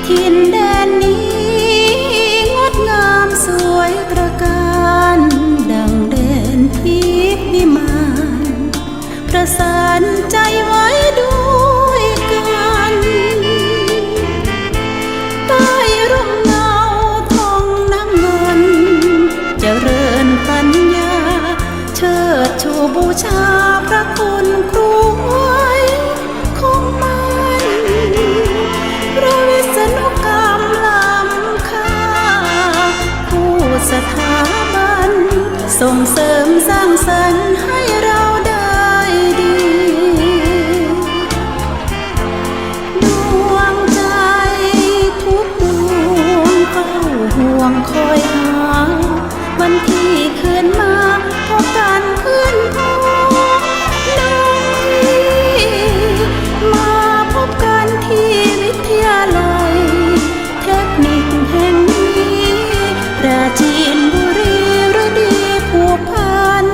ถิ่นแดนนี้งดงามสวยตระการดังแดนทิพย์วิมานประสานใจไว้ด้วยกันใต้ร่มเงาทองน้ำเงินเจริญปัญญาเชิดชูบูชาพระคุณครูไว้คงมันพระวิษณุกรรมล้ำค่าผู้สถาบันส่งเสริมสร้างสรรค์ให้เราได้ดีดวงใจทุกดวงเฝ้าห่วงคอยหาวันที่คืนมาพบกันเพื่อนพ้องน้อยมาพบกันที่วิทยาลัยเทคนิคแห่งนี้ปราจีนบุรีฤดีผูกพัน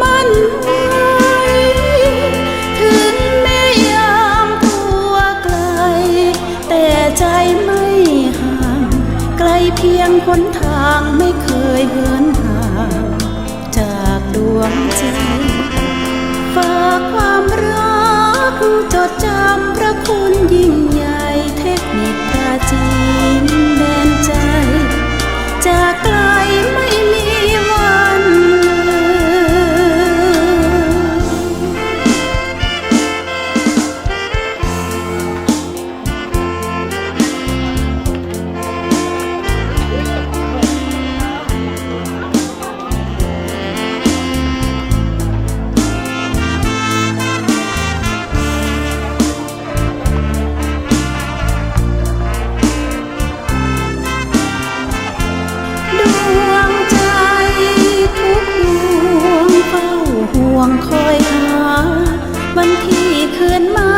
มั่นไว้ถึงแม้ยามตัวไกลแต่ใจไม่ห่างไกลเพียงหนทางไม่เคยเหินห่างจากดวงใจฝากความรักจดจำพระคุณยิ่งใหญ่เทคนิคปราจีนแดนใจจากไกลไม่มีวันเลยห่วงคอยหาวันที่คืนมา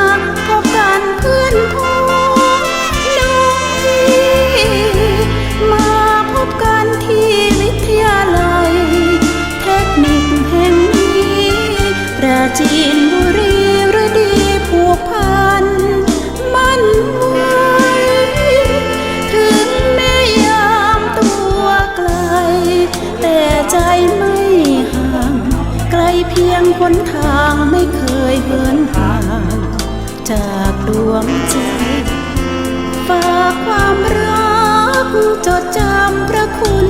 พบกันเพื่อนพ้องน้อยมาพบกันที่วิทยาลัยเทคนิคแห่งนี้ปราจีนบุรีฤดีผูกพันมั่นไว้ถึงแม้ยามตัวไกลแต่ใจไม่ห่างไกลเพียงหนทางไม่เคยเหินห่างจากดวงใจฝากความรักจดจำพระคุณ